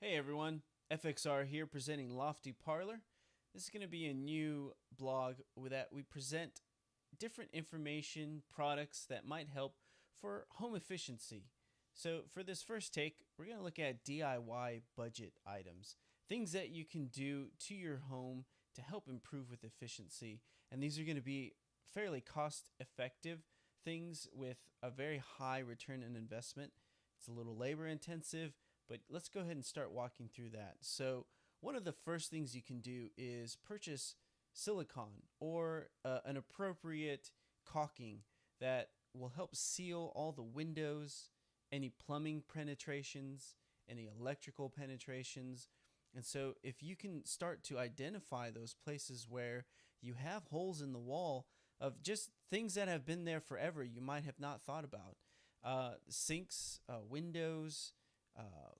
Hey everyone, FXR here presenting Lofty Parlour. This is going to be a new blog that we present different information, products that might help for home efficiency. So for this first take, we're going to look at DIY budget items, things that you can do to your home to help improve with efficiency. And these are going to be fairly cost effective things with a very high return on investment. It's a little labor intensive, but let's go ahead and start walking through that. So one of the first things you can do is purchase silicone or an appropriate caulking that will help seal all the windows, any plumbing penetrations, any electrical penetrations. And so if you can start to identify those places where you have holes in the wall of just things that have been there forever you might have not thought about. Sinks, windows,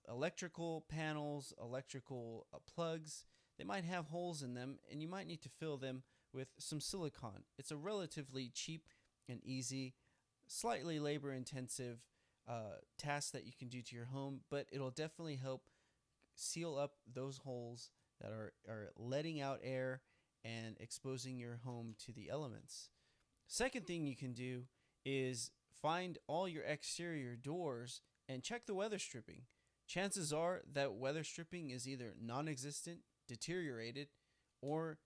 electrical panels, electrical plugs, they might have holes in them and you might need to fill them with some silicone. It's a relatively cheap and easy, slightly labor intensive task that you can do to your home, but it'll definitely help seal up those holes that are letting out air and exposing your home to the elements. Second thing you can do is find all your exterior doors and check the weather stripping. Chances are that weather stripping is either non-existent, deteriorated, or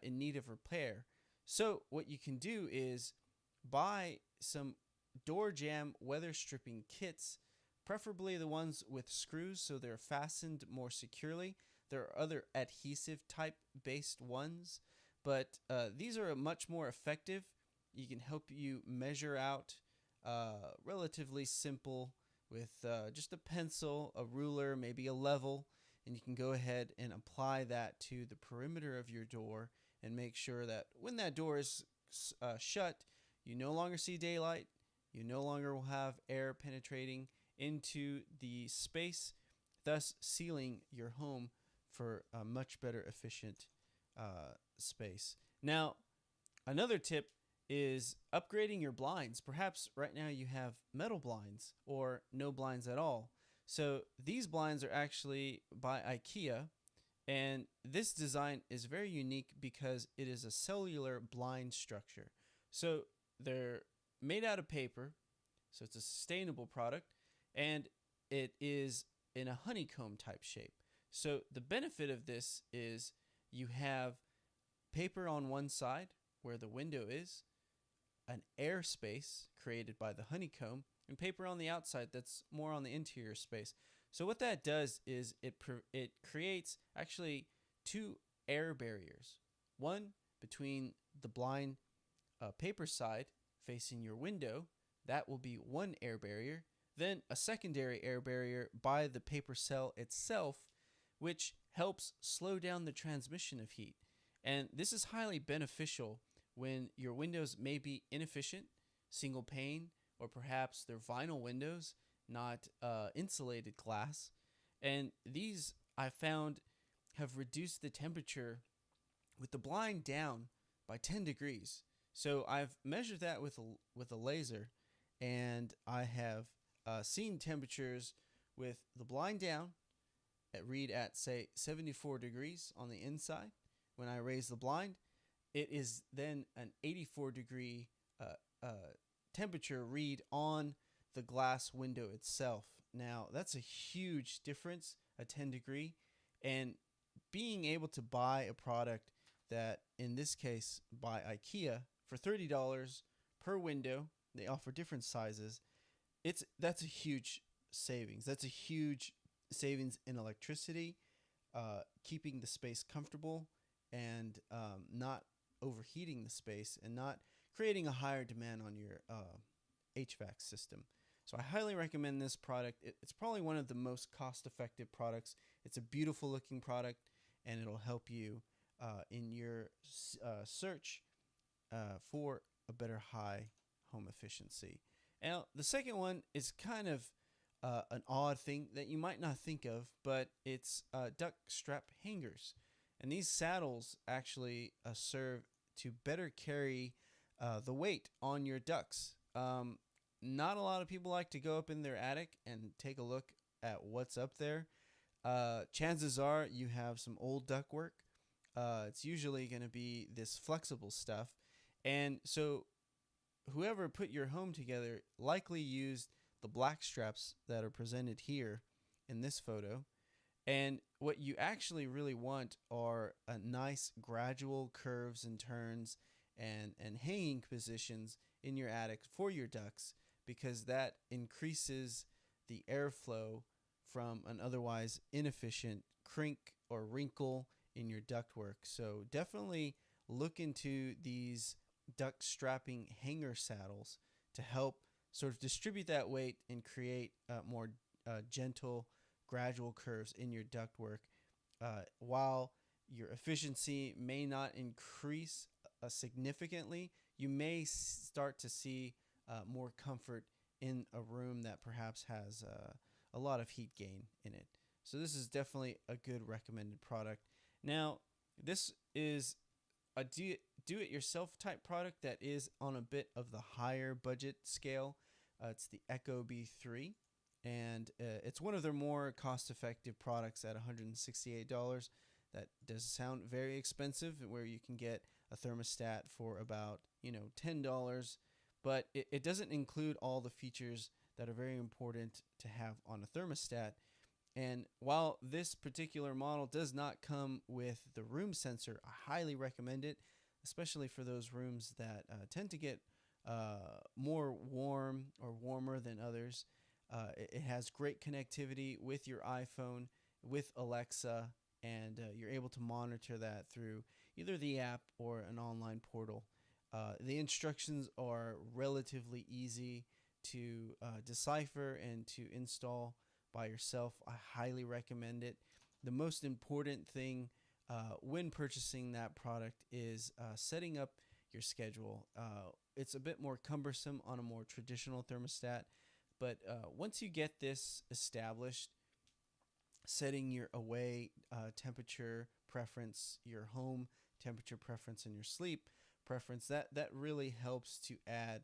in need of repair. So what you can do is buy some door jamb weather stripping kits, preferably the ones with screws so they're fastened more securely. There are other adhesive type based ones, but these are much more effective. You can help you measure out relatively simple with just a pencil, a ruler, maybe a level, and you can go ahead and apply that to the perimeter of your door and make sure that when that door is shut, you no longer see daylight, you no longer will have air penetrating into the space, thus sealing your home for a much better efficient space. Now, another tip is upgrading your blinds. Perhaps right now you have metal blinds or no blinds at all. So these blinds are actually by IKEA, and this design is very unique because it is a cellular blind structure. So they're made out of paper, so it's a sustainable product, and it is in a honeycomb type shape. So the benefit of this is you have paper on one side where the window is, an air space created by the honeycomb, and paper on the outside that's more on the interior space. So what that does is it creates actually two air barriers. One between the blind paper side facing your window, that will be one air barrier. Then a secondary air barrier by the paper cell itself, which helps slow down the transmission of heat. And this is highly beneficial when your windows may be inefficient, single pane, or perhaps they're vinyl windows, not insulated glass. And these I found have reduced the temperature with the blind down by 10 degrees. So I've measured that with a laser, and I have seen temperatures with the blind down read at say 74 degrees on the inside. When I raise the blind, it is then an 84 degree temperature read on the glass window itself. Now that's a huge difference, a 10 degree, and being able to buy a product that in this case by IKEA for $30 per window, they offer different sizes. That's a huge savings. That's a huge savings in electricity, keeping the space comfortable and not overheating the space and not creating a higher demand on your HVAC system. So I highly recommend this product. It's probably one of the most cost-effective products. It's a beautiful looking product, and it'll help you in your search for a better high home efficiency. Now, the second one is kind of an odd thing that you might not think of, but it's duct strap hangers. And these saddles actually serve to better carry the weight on your ducts. Not a lot of people like to go up in their attic and take a look at what's up there. chances are you have some old ductwork. It's usually going to be this flexible stuff. And so whoever put your home together likely used the black straps that are presented here in this photo. And what you actually really want are a nice gradual curves and turns and hanging positions in your attic for your ducts, because that increases the airflow from an otherwise inefficient crink or wrinkle in your ductwork. So definitely look into these duct strapping hanger saddles to help sort of distribute that weight and create more gentle, gradual curves in your ductwork. While your efficiency may not increase significantly, you may start to see more comfort in a room that perhaps has a lot of heat gain in it. So this is definitely a good recommended product. Now, this is a do-it-yourself type product that is on a bit of the higher budget scale. It's the Ecobee 3, and it's one of their more cost-effective products at $168. That does sound very expensive, where you can get a thermostat for about $10, but it doesn't include all the features that are very important to have on a thermostat. And while this particular model does not come with the room sensor, I highly recommend it, especially for those rooms that tend to get more warm or warmer than others. It has great connectivity with your iPhone, with Alexa, and you're able to monitor that through either the app or an online portal. The instructions are relatively easy to decipher and to install by yourself. I highly recommend it. The most important thing when purchasing that product is setting up your schedule. It's a bit more cumbersome on a more traditional thermostat, but once you get this established, setting your away temperature preference, your home temperature preference, and your sleep preference, that really helps to add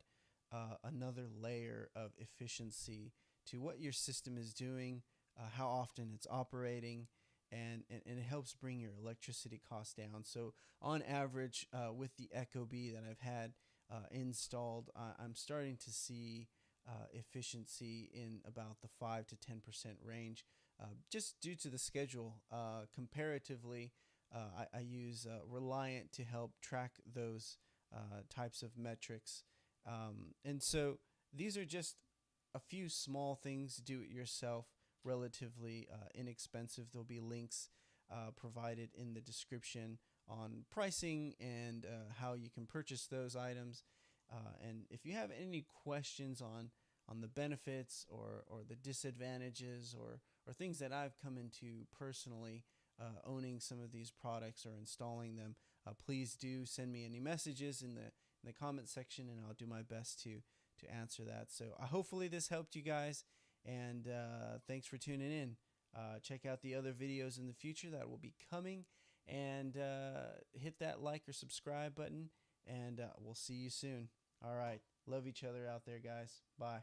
another layer of efficiency to what your system is doing, how often it's operating, and it helps bring your electricity costs down. So on average, with the Ecobee that I've had installed, I'm starting to see efficiency in about the 5 to 10% range, just due to the schedule. Comparatively, I use Reliant to help track those types of metrics. And so these are just a few small things, do it yourself, relatively inexpensive. There'll be links provided in the description on pricing and how you can purchase those items. And if you have any questions on the benefits or the disadvantages or things that I've come into personally owning some of these products or installing them, please do send me any messages in the comment section, and I'll do my best to answer that. So hopefully this helped you guys, and thanks for tuning in. Check out the other videos in the future that will be coming, and hit that like or subscribe button, and we'll see you soon. All right. Love each other out there, guys. Bye.